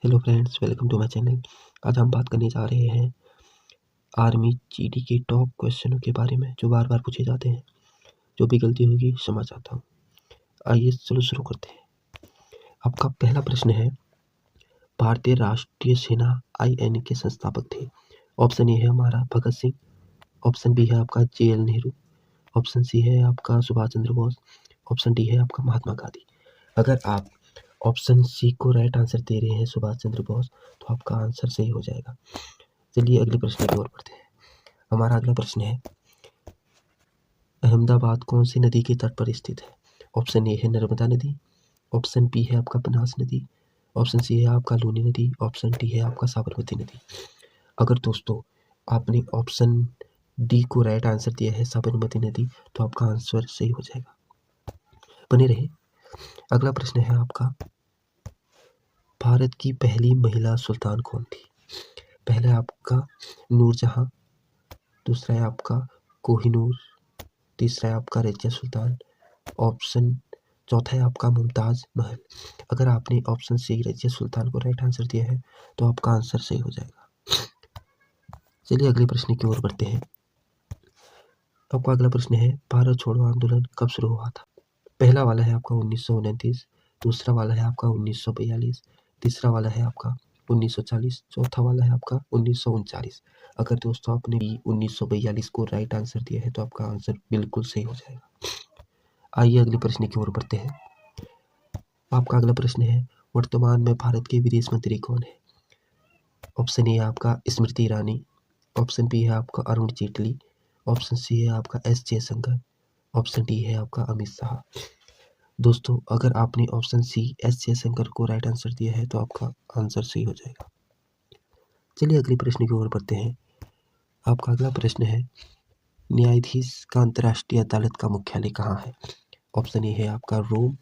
Hello friends, welcome to my channel. आज हम बात करने जा रहे हैं आर्मी जीडी के टॉप क्वेश्चनों के बारे में जो बार बार पूछे जाते हैं। जो भी गलती होगी क्षमा चाहता हूँ। आइए चलो शुरू करते हैं। आपका पहला प्रश्न है, भारतीय राष्ट्रीय सेना INA के संस्थापक थे। ऑप्शन ए है हमारा भगत सिंह, ऑप्शन बी है आपका JL नेहरू, ऑप्शन सी है आपका सुभाष चंद्र बोस, ऑप्शन डी है आपका महात्मा गांधी। अगर आप ऑप्शन सी को राइट आंसर दे रहे हैं सुभाष चंद्र बोस, तो आपका आंसर सही हो जाएगा। चलिए अगले प्रश्न की ओर बढ़ते हैं। हमारा अगला प्रश्न है, अहमदाबाद कौन सी नदी के तट पर स्थित है? ऑप्शन ए है नर्मदा नदी, ऑप्शन बी है आपका बनास नदी, ऑप्शन सी है आपका लूनी नदी, ऑप्शन डी है आपका साबरमती नदी। अगर दोस्तों आपने ऑप्शन डी को राइट आंसर दिया है साबरमती नदी, तो आपका आंसर सही हो जाएगा। बने रहे। अगला प्रश्न है आपका, भारत की पहली महिला सुल्तान कौन थी? पहला है आपका नूरजहां, दूसरा है आपका कोहिनूर, तीसरा है आपका रजिया सुल्तान, ऑप्शन चौथा है आपका मुमताज महल। अगर आपने ऑप्शन सी रजिया सुल्तान को राइट आंसर दिया है, तो आपका आंसर सही हो जाएगा। चलिए अगले प्रश्न की ओर बढ़ते हैं। आपका अगला प्रश्न है, भारत छोड़ो आंदोलन कब शुरू हुआ था? पहला वाला है आपका 1929, दूसरा वाला है आपका 1942, तीसरा वाला है आपका 1940, चौथा वाला है आपका 1939। अगर दोस्तों आपने भी 1942 को राइट आंसर दिया है, तो आपका आंसर बिल्कुल सही हो जाएगा। आइए अगले प्रश्न की ओर बढ़ते हैं। आपका अगला प्रश्न है, वर्तमान में भारत के विदेश मंत्री कौन है? ऑप्शन ए आपका स्मृति ईरानी, ऑप्शन बी है आपका अरुण जेटली, ऑप्शन सी है आपका S जयशंकर, ऑप्शन डी है आपका अमित शाह। दोस्तों अगर आपने ऑप्शन सी S जयशंकर को राइट आंसर दिया है, तो आपका आंसर सही हो जाएगा। चलिए अगले प्रश्न की ओर बढ़ते हैं। आपका अगला प्रश्न है, न्यायाधीश का अंतर्राष्ट्रीय अदालत का मुख्यालय कहाँ है? ऑप्शन ए है आपका रोम,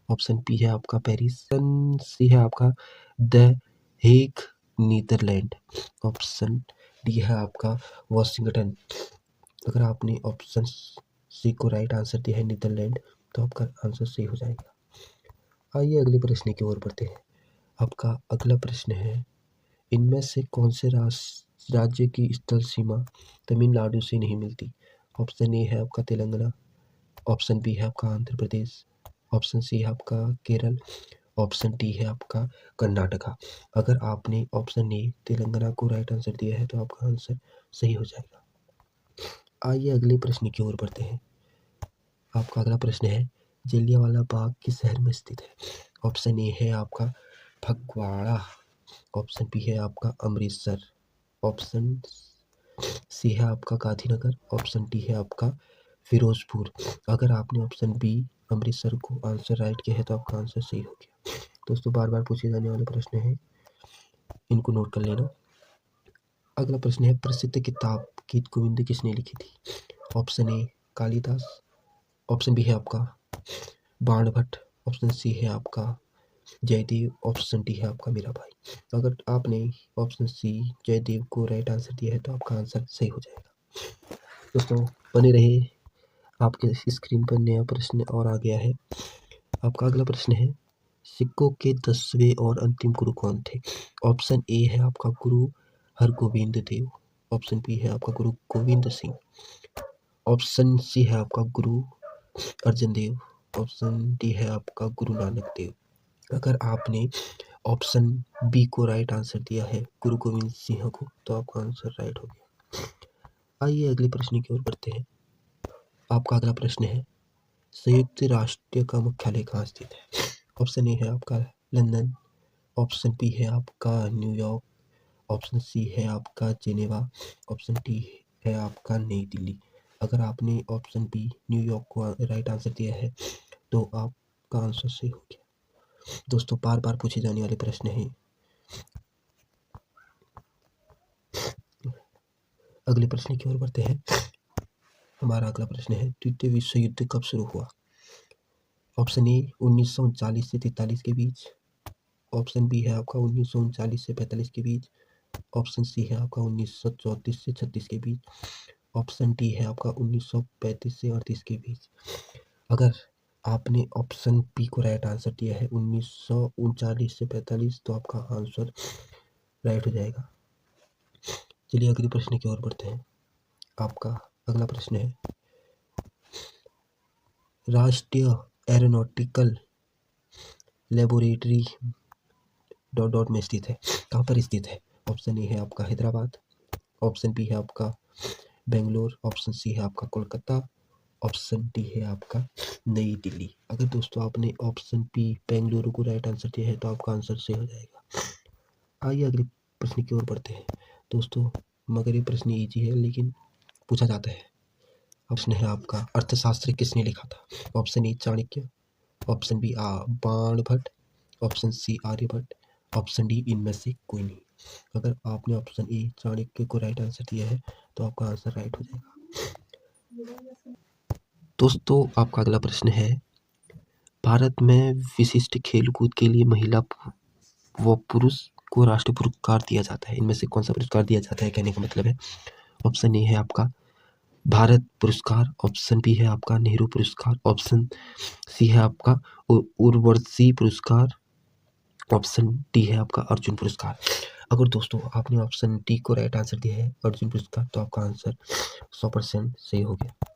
ऑप्शन बी है आपका पेरिस, ऑप्शन सी है आपका the Hague Netherland, option D है आपका वॉशिंगटन। अगर आपने ऑप्शन सी को राइट आंसर दिया है नीदरलैंड, तो आपका आंसर सही हो जाएगा। आइए अगले प्रश्न की ओर बढ़ते हैं। आपका अगला प्रश्न है, इनमें से कौन से राज्य की स्थल सीमा तमिलनाडु से नहीं मिलती? ऑप्शन ए है आपका तेलंगाना, ऑप्शन बी है आपका आंध्र प्रदेश, ऑप्शन सी है आपका केरल, ऑप्शन डी है आपका कर्नाटका। अगर आपने ऑप्शन ए तेलंगाना को राइट आंसर दिया है, तो आपका आंसर सही हो जाएगा। आइए अगले प्रश्न की ओर बढ़ते हैं। आपका अगला प्रश्न है, जलियांवाला बाग किस शहर में स्थित है? ऑप्शन ए है आपका फगवाड़ा, ऑप्शन बी है आपका अमृतसर, ऑप्शन सी है आपका गांधीनगर, ऑप्शन डी है आपका फिरोजपुर। अगर आपने ऑप्शन बी अमृतसर को आंसर राइट किया है, तो आपका आंसर सही हो गया। दोस्तों बार बार पूछे जाने वाले प्रश्न हैं, इनको नोट कर लेना। अगला प्रश्न है, प्रसिद्ध किताब गीत गोविंद किसने लिखी थी? Option A Kalidas, option B है आपका बाणभट्ट, ऑप्शन सी है आपका जयदेव, ऑप्शन डी है आपका मीराबाई। अगर आपने ऑप्शन सी जयदेव को राइट आंसर दिया है, तो आपका आंसर सही हो जाएगा। दोस्तों बने रहे, आपके स्क्रीन पर नया प्रश्न और आ गया है। आपका अगला प्रश्न है, सिखों के 10वें और अंतिम गुरु कौन थे? ऑप्शन ए है आपका गुरु हरगोविंद देव, ऑप्शन बी है आपका गुरु गोविंद सिंह, ऑप्शन सी है आपका गुरु अर्जन देव, ऑप्शन डी है आपका गुरु नानक देव। अगर आपने ऑप्शन बी को राइट आंसर दिया है गुरु गोविंद सिंह को, तो आपका आंसर राइट हो गया। आइए अगले प्रश्न की ओर बढ़ते हैं। आपका अगला प्रश्न है, संयुक्त राष्ट्र का मुख्यालय कहाँ स्थित है? ऑप्शन ए है आपका लंदन, ऑप्शन बी है आपका न्यूयॉर्क, ऑप्शन सी है आपका जेनेवा, ऑप्शन डी है आपका नई दिल्ली। अगर आपने ऑप्शन बी न्यूयॉर्क को राइट आंसर दिया है, तो आपका आंसर सही हो गया। दोस्तों बार बार पूछे जाने वाले प्रश्न हैं। अगले प्रश्न की ओर बढ़ते हैं। हमारा अगला प्रश्न है, द्वितीय विश्व युद्ध कब शुरू हुआ? ऑप्शन ए 1939 से 43 के बीच, ऑप्शन बी है आपका 1939 से 45 के बीच, ऑप्शन सी है आपका 1934 से 36 के बीच, ऑप्शन डी है आपका 1935 से 38 के बीच। अगर आपने ऑप्शन पी को राइट आंसर दिया है 1939 से 45, तो आपका आंसर राइट हो जाएगा। चलिए अगले प्रश्न की ओर बढ़ते हैं। आपका अगला प्रश्न है, राष्ट्रीय एरोनॉटिकल लेबोरेटरी डॉट डॉट में स्थित है, कहाँ पर स्थित है? ऑप्शन ए है आपका हैदराबाद, ऑप्शन बी है आपका बेंगलोर, ऑप्शन सी है आपका कोलकाता, ऑप्शन डी है आपका नई दिल्ली। अगर दोस्तों आपने ऑप्शन पी बेंगलुरु को राइट आंसर दिया है तो आपका आंसर सही हो जाएगा। आइए अगले प्रश्न की ओर बढ़ते हैं दोस्तों, मगर ये प्रश्न इजी है लेकिन पूछा जाता है। प्रश्न है आपका, अर्थशास्त्र किसने लिखा था? Option A Chanakya, option B Banabhatta, option C Aryabhata, option D इनमें से कोई नहीं। अगर आपने ऑप्शन ए चाणक्य को राइट आंसर दिया है तो आपका आंसर राइट हो जाएगा। दोस्तों आपका अगला प्रश्न है, भारत में विशिष्ट खेलकूद के लिए महिला व पुरुष को राष्ट्रीय पुरस्कार दिया जाता है, इनमें से कौन सा पुरस्कार दिया जाता है? कहने का मतलब है, ऑप्शन ए है आपका भारत पुरस्कार, ऑप्शन बी है आपका नेहरू पुरस्कार, ऑप्शन सी है आपका उर्वशी पुरस्कार, ऑप्शन डी है आपका अर्जुन पुरस्कार। अगर दोस्तों आपने ऑप्शन डी को राइट आंसर दिया है अर्जुन पुरस्कार, तो आपका आंसर 100% सही हो गया।